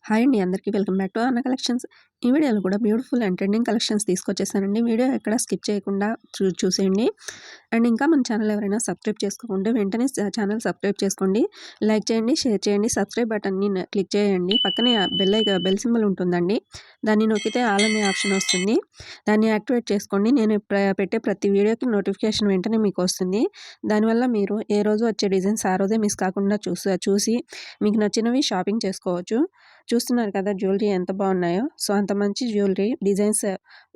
Hi అండి అందరికీ welcome back to Anna collections. ఈ వీడియోలో కూడా బ్యూటిఫుల్ అండ్ ట్రెండింగ్ కలెక్షన్స్ తీసుకొచ్చేసానండి. వీడియో ఎక్కడ స్కిప్ చేయకుండా చూసేయండి. అండ్ ఇంకా మన ఛానల్ ఎవరైనా సబ్స్క్రైబ్ చేసుకోకుంటే వెంటనే ఛానల్ సబ్స్క్రైబ్ చేసుకోండి. లైక్ చేయండి, షేర్ చేయండి, సబ్స్క్రైబ్ బటన్ని క్లిక్ చేయండి. పక్కనే బెల్ సింబల్ ఉంటుందండి. దాన్ని నొక్కితే ఆల్ అనే ఆప్షన్ వస్తుంది. దాన్ని యాక్టివేట్ చేసుకోండి. నేను పెట్టే ప్రతి వీడియోకి నోటిఫికేషన్ వెంటనే మీకు వస్తుంది. దానివల్ల మీరు ఏ రోజు వచ్చే డిజైన్స్ ఆ రోజే మిస్ కాకుండా చూసి మీకు నచ్చినవి షాపింగ్ చేసుకోవచ్చు. చూస్తున్నారు కదా జ్యువెలరీ ఎంత బాగున్నాయో. సో అంత మంచి జ్యువెలరీ డిజైన్స్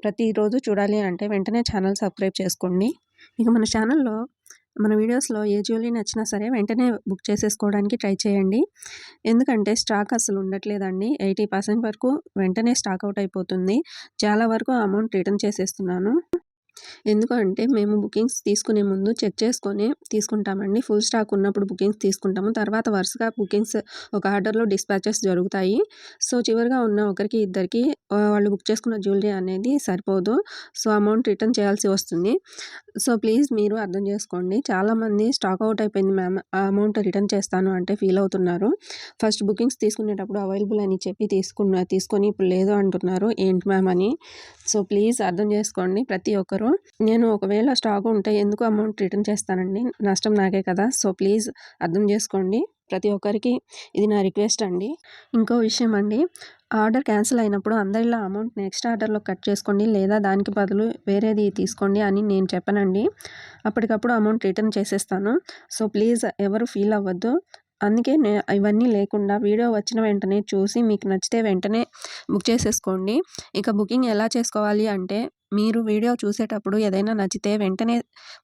ప్రతిరోజు చూడాలి అంటే వెంటనే ఛానల్ సబ్స్క్రైబ్ చేసుకోండి. ఇక మన ఛానల్లో మన వీడియోస్లో ఏ జ్యువెలరీ నచ్చినా సరే వెంటనే బుక్ చేసేసుకోవడానికి ట్రై చేయండి. ఎందుకంటే స్టాక్ అసలు ఉండట్లేదండి. 80% వరకు వెంటనే స్టాక్ అవుట్ అయిపోతుంది. చాలా వరకు అమౌంట్ రిటర్న్ చేసేస్తున్నాను. ఎందుకంటే మేము బుకింగ్స్ తీసుకునే ముందు చెక్ చేసుకొని తీసుకుంటామండి. ఫుల్ స్టాక్ ఉన్నప్పుడు బుకింగ్స్ తీసుకుంటాము. తర్వాత వరుసగా బుకింగ్స్ ఒక ఆర్డర్లో డిస్పాచెస్ జరుగుతాయి. సో చివరిగా ఉన్న ఒకరికి ఇద్దరికి వాళ్ళు బుక్ చేసుకున్న జ్యువెలరీ అనేది సరిపోదు. సో అమౌంట్ రిటర్న్ చేయాల్సి వస్తుంది. సో ప్లీజ్ మీరు అర్థం చేసుకోండి. చాలామంది స్టాక్ అవుట్ అయిపోయింది మ్యామ్, ఆ అమౌంట్ రిటర్న్ చేస్తాను అంటే ఫీల్ అవుతున్నారు. ఫస్ట్ బుకింగ్స్ తీసుకునేటప్పుడు అవైలబుల్ అని చెప్పి తీసుకొని ఇప్పుడు లేదు అంటున్నారు ఏంటి మ్యామ్ అని. సో ప్లీజ్ అర్థం చేసుకోండి ప్రతి ఒక్కరు. నేను ఒకవేళ స్టాక్ ఉంటే ఎందుకు అమౌంట్ రిటర్న్ చేస్తానండి, నష్టం నాకే కదా. సో ప్లీజ్ అర్థం చేసుకోండి. ప్రతి ఒక్కరికి ఇది నా రిక్వెస్ట్ అండి. ఇంకో విషయం అండి, ఆర్డర్ క్యాన్సిల్ అయినప్పుడు అందరిలా అమౌంట్ నెక్స్ట్ ఆర్డర్లో కట్ చేసుకోండి, లేదా దానికి బదులు వేరేది తీసుకోండి అని నేను చెప్పనండి. అప్పటికప్పుడు అమౌంట్ రిటర్న్ చేసేస్తాను. సో ప్లీజ్ ఎవరు ఫీల్ అవ్వద్దు. అందుకే ఇవన్నీ లేకుండా వీడియో వచ్చిన వెంటనే చూసి మీకు నచ్చితే వెంటనే బుక్ చేసేసుకోండి. ఇక బుకింగ్ ఎలా చేసుకోవాలి అంటే, మీరు వీడియో చూసేటప్పుడు ఏదైనా నచ్చితే వెంటనే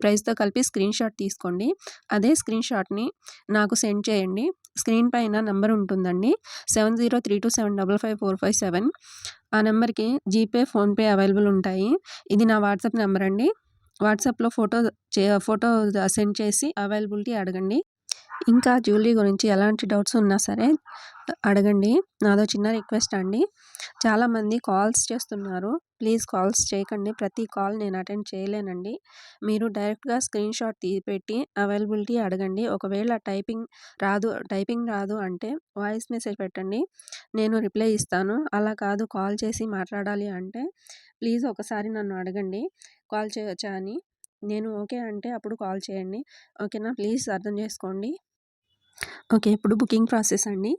ప్రైస్తో కలిపి స్క్రీన్ షాట్ తీసుకోండి. అదే స్క్రీన్ షాట్ని నాకు సెండ్ చేయండి. స్క్రీన్ పైన నెంబర్ ఉంటుందండి, 7032275547. ఆ నెంబర్కి జీపే, ఫోన్పే అవైలబుల్ ఉంటాయి. ఇది నా వాట్సాప్ నెంబర్ అండి. వాట్సాప్లో ఫోటో సెండ్ చేసి అవైలబిలిటీ అడగండి. ఇంకా జ్యువెలరీ గురించి ఎలాంటి డౌట్స్ ఉన్నా సరే అడగండి. నాదో చిన్న రిక్వెస్ట్ అండి. చాలామంది కాల్స్ చేస్తున్నారు. ప్లీజ్ కాల్స్ చేయకండి. ప్రతి కాల్ నేను అటెండ్ చేయలేనండి. మీరు డైరెక్ట్గా స్క్రీన్ షాట్ పెట్టి అవైలబిలిటీ అడగండి. ఒకవేళ టైపింగ్ రాదు అంటే వాయిస్ మెసేజ్ పెట్టండి, నేను రిప్లై ఇస్తాను. అలా కాదు కాల్ చేసి మాట్లాడాలి అంటే ప్లీజ్ ఒకసారి నన్ను అడగండి కాల్ చేయొచ్చా అని. నేను ఓకే అంటే అప్పుడు కాల్ చేయండి. ఓకేనా, ప్లీజ్ అర్థం చేసుకోండి. ఓకే, ఇప్పుడు బుకింగ్ ప్రాసెస్ అండి.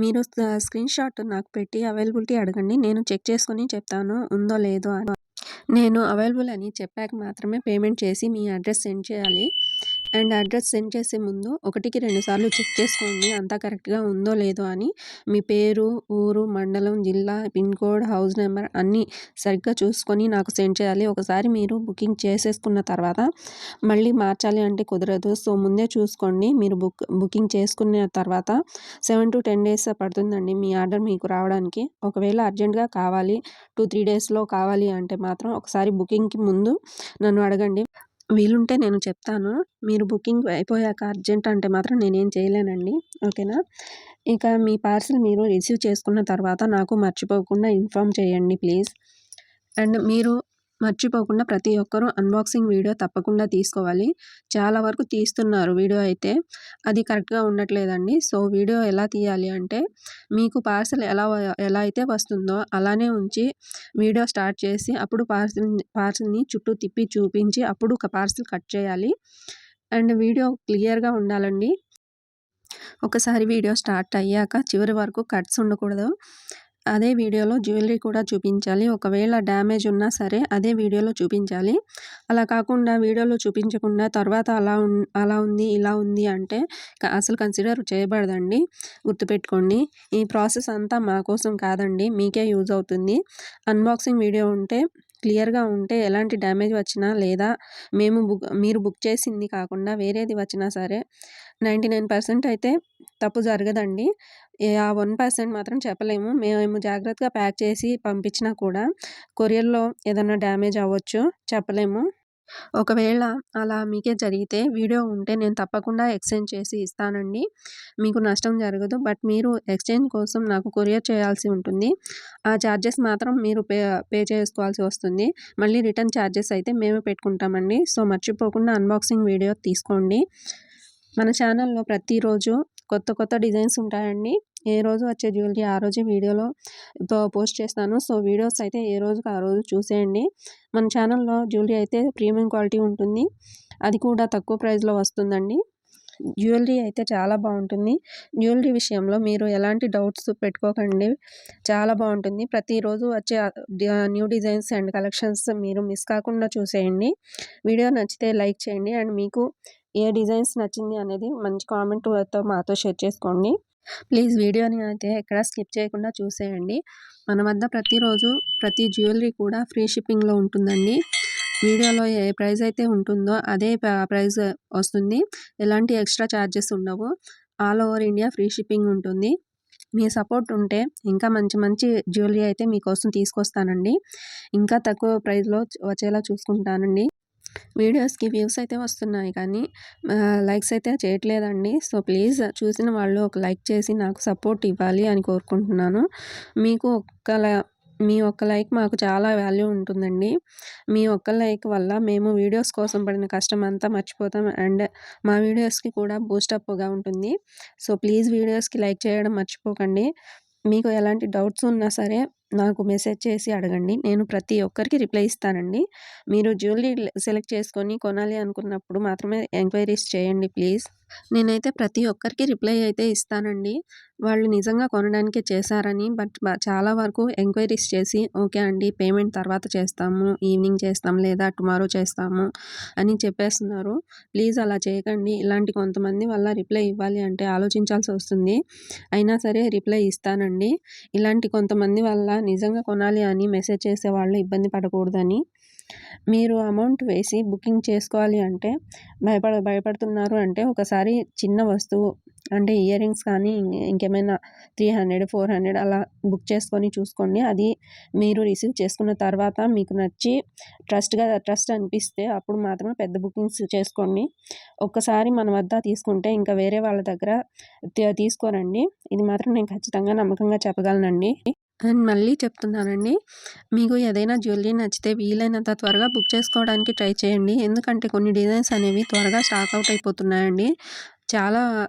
మీరు స్క్రీన్ షాట్ నాకు పెట్టి అవైలబిలిటీ అడగండి. నేను చెక్ చేసుకొని చెప్తాను ఉందో లేదో అని. నేను అవైలబుల్ అని చెప్పాక మాత్రమే పేమెంట్ చేసి మీ అడ్రస్ సెండ్ చేయాలి. అండ్ అడ్రస్ సెండ్ చేసే ముందు 1కి 2 సార్లు చెక్ చేసుకోండి అంతా కరెక్ట్గా ఉందో లేదో అని. మీ పేరు, ఊరు, మండలం, జిల్లా, పిన్ కోడ్, హౌస్ నెంబర్ అన్నీ సరిగ్గా చూసుకొని నాకు సెండ్ చేయాలి. ఒకసారి మీరు బుకింగ్ చేసేసుకున్న తర్వాత మళ్ళీ మార్చాలి అంటే కుదరదు. సో ముందే చూసుకోండి. మీరు బుకింగ్ చేసుకున్న తర్వాత 7 to 10 days పడుతుందండి మీ ఆర్డర్ మీకు రావడానికి. ఒకవేళ అర్జెంట్గా కావాలి, 2-3 డేస్లో కావాలి అంటే మాత్రం ఒకసారి బుకింగ్కి ముందు నన్ను అడగండి. వీలుంటే నేను చెప్తాను. మీరు బుకింగ్ అయిపోయాక అర్జెంట్ అంటే మాత్రం నేనేం చేయలేనండి. ఓకేనా. ఇక మీ పార్సిల్ మీరు రిసీవ్ చేసుకున్న తర్వాత నాకు మర్చిపోకుండా ఇన్ఫామ్ చేయండి ప్లీజ్. అండ్ మీరు మర్చిపోకుండా ప్రతి ఒక్కరూ అన్బాక్సింగ్ వీడియో తప్పకుండా తీసుకోవాలి. చాలా వరకు తీస్తున్నారు వీడియో అయితే, అది కరెక్ట్గా ఉండట్లేదండి. సో వీడియో ఎలా తీయాలి అంటే, మీకు పార్సల్ ఎలా అయితే వస్తుందో అలానే ఉంచి వీడియో స్టార్ట్ చేసి అప్పుడు పార్సల్ని చుట్టూ తిప్పి చూపించి అప్పుడు ఒక పార్సల్ కట్ చేయాలి. అండ్ వీడియో క్లియర్గా ఉండాలండి. ఒకసారి వీడియో స్టార్ట్ అయ్యాక చివరి వరకు కట్స్ ఉండకూడదు. అదే వీడియోలో జ్యువెలరీ కూడా చూపించాలి. ఒకవేళ డ్యామేజ్ ఉన్నా సరే అదే వీడియోలో చూపించాలి. అలా కాకుండా వీడియోలో చూపించకుండా తర్వాత అలా ఉంది ఇలా ఉంది అంటే అసలు కన్సిడర్ చేయబడదండి. గుర్తుపెట్టుకోండి. ఈ ప్రాసెస్ అంతా మా కోసం కాదండి, మీకే యూజ్ అవుతుంది. అన్బాక్సింగ్ వీడియో ఉంటే క్లియర్గా ఉంటే ఎలాంటి డ్యామేజ్ వచ్చినా లేదా మీరు బుక్ చేసింది కాకుండా వేరేది వచ్చినా సరే 99% అయితే తప్పు జరగదండి. ఆ 1% మాత్రం చెప్పలేము. మేము జాగ్రత్తగా ప్యాక్ చేసి పంపించినా కూడా కొరియర్లో ఏదైనా డ్యామేజ్ అవ్వచ్చు, చెప్పలేము. ఒకవేళ అలా మీకే జరిగితే వీడియో ఉంటే నేను తప్పకుండా ఎక్స్చేంజ్ చేసి ఇస్తానండి. మీకు నష్టం జరగదు. బట్ మీరు ఎక్స్చేంజ్ కోసం నాకు కొరియర్ చేయాల్సి ఉంటుంది. ఆ ఛార్జెస్ మాత్రం మీరు పే చేసుకోవాల్సి వస్తుంది. మళ్ళీ రిటర్న్ ఛార్జెస్ అయితే మేమే పెట్టుకుంటామండి. సో మర్చిపోకుండా అన్బాక్సింగ్ వీడియో తీసుకోండి. మన ఛానల్లో ప్రతిరోజు కొత్త కొత్త డిజైన్స్ ఉంటాయండి. ఏ రోజు వచ్చే జ్యువెలరీ ఆ రోజే వీడియోలో పోస్ట్ చేస్తాను. సో, వీడియోస్ అయితే ఏ రోజుకి ఆ రోజు చూసేయండి. మన ఛానల్‌లో జ్యువెలరీ అయితే ప్రీమియం క్వాలిటీ ఉంటుంది. అది కూడా తక్కువ ప్రైస్‌లో వస్తుందండి. జ్యువెలరీ అయితే చాలా బాగుంటుంది. జ్యువెలరీ విషయంలో మీరు ఎలాంటి డౌట్స్ పెట్టుకోకండి. చాలా బాగుంటుంది. ప్రతిరోజు వచ్చే న్యూ డిజైన్స్ అండ్ కలెక్షన్స్ మీరు మిస్ కాకుండా చూసేయండి. వీడియో నచ్చితే లైక్ చేయండి. అండ్ మీకు ఏ డిజైన్స్ నచ్చింది అనేది మంచి కామెంట్‌తో మాతో షేర్ చేసుకోండి. ప్లీజ్ వీడియోని అయితే ఎక్కడ స్కిప్ చేయకుండా చూసేయండి. మన వద్ద ప్రతిరోజు ప్రతి జ్యువెలరీ కూడా ఫ్రీ షిప్పింగ్‌లో ఉంటుందండి. వీడియోలో ఏ ప్రైస్ అయితే ఉంటుందో అదే ప్రైస్ వస్తుంది. ఎలాంటి ఎక్స్ట్రా ఛార్జెస్ ఉండవు. All over India free shipping ఉంటుంది. మీ సపోర్ట్ ఉంటే ఇంకా మంచి మంచి జ్యువెలరీ అయితే మీకోసం తీసుకొస్తానండి. ఇంకా తక్కువ ప్రైస్‌లో వచ్చేలా చూసుకుంటానండి. వీడియోస్‌కి వ్యూస్ అయితే వస్తున్నాయి కానీ లైక్స్ అయితే చేయట్లేదండి. సో, ప్లీజ్ చూసిన వాళ్ళు ఒక లైక్ చేసి నాకు సపోర్ట్ ఇవ్వాలి అని కోరుకుంటున్నాను. మీకు మీ ఒక్క లైక్ మాకు చాలా వాల్యూ ఉంటుందండి. మీ ఒక్క లైక్ వల్ల మేము వీడియోస్ కోసం పడిన కష్టం అంతా మర్చిపోతాం. అండ్ మా వీడియోస్‌కి కూడా బూస్టప్‌గా ఉంటుంది. సో, ప్లీజ్ వీడియోస్‌కి లైక్ చేయడం మర్చిపోకండి. మీకు ఎలాంటి డౌట్స్ ఉన్నా సరే నాకు మెసేజ్ చేసి అడగండి. నేను ప్రతి ఒక్కరికి రిప్లై ఇస్తానండి. మీరు జ్యువెలరీ సెలెక్ట్ చేసుకొని కొనాలి అనుకున్నప్పుడు మాత్రమే ఎంక్వైరీస్ చేయండి ప్లీజ్. నేనైతే ప్రతి ఒక్కరికి రిప్లై అయితే ఇస్తానండి. వాళ్ళు నిజంగా కొనడానికే చేశారని బట్ చాలా వరకు ఎంక్వైరీస్ చేసి ఓకే అండి పేమెంట్ తర్వాత చేస్తాము, ఈవినింగ్ చేస్తాం లేదా టుమారో చేస్తాము అని చెప్పేస్తున్నారు. ప్లీజ్ అలా చేయకండి. ఇలాంటి కొంతమంది వల్ల రిప్లై ఇవ్వాలి అంటే ఆలోచించాల్సి వస్తుంది. అయినా సరే రిప్లై ఇస్తానండి. ఇలాంటి కొంతమంది వల్ల నిజంగా కొనాలి అని మెసేజ్ చేసేవాళ్ళు ఇబ్బంది పడకూడదని. మీరు అమౌంట్ వేసి బుకింగ్ చేసుకోవాలి అంటే భయపడుతున్నారు అంటే ఒకసారి చిన్న వస్తువు అంటే ఇయర్ రింగ్స్ కానీ ఇంకేమైనా 300, 400 అలా బుక్ చేసుకొని చూసుకోండి. అది మీరు రిసీవ్ చేసుకున్న తర్వాత మీకు నచ్చి ట్రస్ట్ అనిపిస్తే అప్పుడు మాత్రమే పెద్ద బుకింగ్స్ చేసుకోండి. ఒక్కసారి మన వద్ద తీసుకుంటే ఇంకా వేరే వాళ్ళ దగ్గర తీసుకోరండి. ఇది మాత్రం నేను ఖచ్చితంగా నమ్మకంగా చెప్పగలనండి. అండ్ మళ్ళీ చెప్తున్నానండి, మీకు ఏదైనా జ్యువెలరీ నచ్చితే వీలైనంత త్వరగా బుక్ చేసుకోవడానికి ట్రై చేయండి. ఎందుకంటే కొన్ని డిజైన్స్ అనేవి త్వరగా స్టాక్ అవుట్ అయిపోతున్నాయండి. చాలా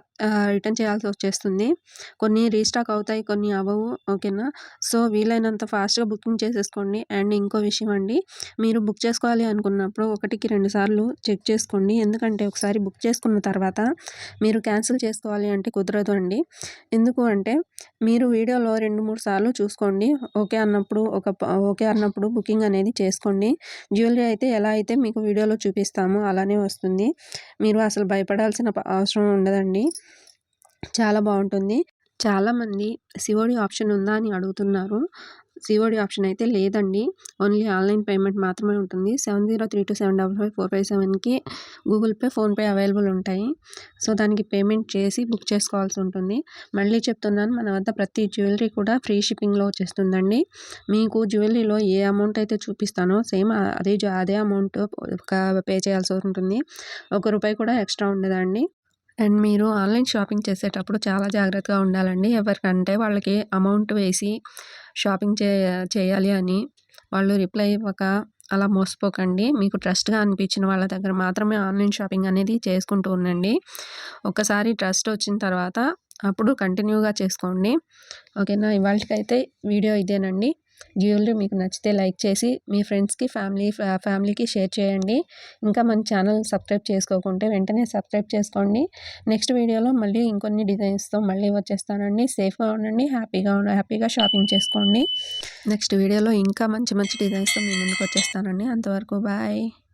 రిటర్న్ చేయాల్సి వచ్చేస్తుంది. కొన్ని రీస్టాక్ అవుతాయి, కొన్ని అవ్వవు. ఓకేనా? సో, వీలైనంత ఫాస్ట్‌గా బుకింగ్ చేసేసుకోండి. అండ్ ఇంకో విషయం అండి, మీరు బుక్ చేసుకోవాలి అనుకున్నప్పుడు 1కి 2 సార్లు చెక్ చేసుకోండి. ఎందుకంటే ఒకసారి బుక్ చేసుకున్న తర్వాత మీరు క్యాన్సిల్ చేసుకోవాలి అంటే కుదరదు అండి. ఎందుకు అంటే మీరు వీడియోలో 2, 3 సార్లు చూసుకోండి. ఓకే అన్నప్పుడు బుకింగ్ అనేది చేసుకోండి. జ్యువెలరీ అయితే ఎలా అయితే మీకు వీడియోలో చూపిస్తామో అలానే వస్తుంది. మీరు అసలు భయపడాల్సిన అవసరం ఉండదండి. చాలా బాగుంటుంది. చాలామంది సిఓడి ఆప్షన్ ఉందా అని అడుగుతున్నారు. సిఓడి ఆప్షన్ అయితే లేదండి. ఓన్లీ ఆన్లైన్ పేమెంట్ మాత్రమే ఉంటుంది. 7032755457కి గూగుల్ పే, ఫోన్‌పే అవైలబుల్ ఉంటాయి. సో, దానికి పేమెంట్ చేసి బుక్ చేసుకోవాల్సి ఉంటుంది. మళ్ళీ చెప్తున్నాను, మన వద్ద ప్రతి జ్యువెలరీ కూడా ఫ్రీ షిప్పింగ్‌లో వచ్చేస్తుందండి. మీకు జ్యువెలరీలో ఏ అమౌంట్ అయితే చూపిస్తానో సేమ్ అదే అమౌంట్ పే చేయాల్సి ఉంటుంది. ₹1 కూడా ఎక్స్ట్రా ఉండదండి. అండ్ మీరు ఆన్లైన్ షాపింగ్ చేసేటప్పుడు చాలా జాగ్రత్తగా ఉండాలండి. ఎవరికంటే వాళ్ళకి అమౌంట్ వేసి షాపింగ్ చేయాలి అని వాళ్ళు రిప్లై ఇవ్వక అలా మోసపోకండి. మీకు ట్రస్ట్‌గా అనిపించిన వాళ్ళ దగ్గర మాత్రమే ఆన్లైన్ షాపింగ్ అనేది చేసుకుంటూ ఉండండి. ఒకసారి ట్రస్ట్ వచ్చిన తర్వాత అప్పుడు కంటిన్యూగా చేసుకోండి. ఓకేనా? ఇవాల్టికైతే వీడియో ఇదేనండి. జ్యువెలరీ మీకు నచ్చితే లైక్ చేసి మీ ఫ్రెండ్స్‌కి, ఫ్యామిలీకి షేర్ చేయండి. ఇంకా మన ఛానల్ సబ్స్క్రైబ్ చేసుకోకుంటే వెంటనే సబ్స్క్రైబ్ చేసుకోండి. నెక్స్ట్ వీడియోలో మళ్ళీ ఇంకొన్ని డిజైన్స్‌తో మళ్ళీ వచ్చేస్తానండి. సేఫ్‌గా ఉండండి. హ్యాపీగా షాపింగ్ చేసుకోండి. నెక్స్ట్ వీడియోలో ఇంకా మంచి మంచి డిజైన్స్‌తో మీ ముందుకు వచ్చేస్తానండి. అంతవరకు బాయ్.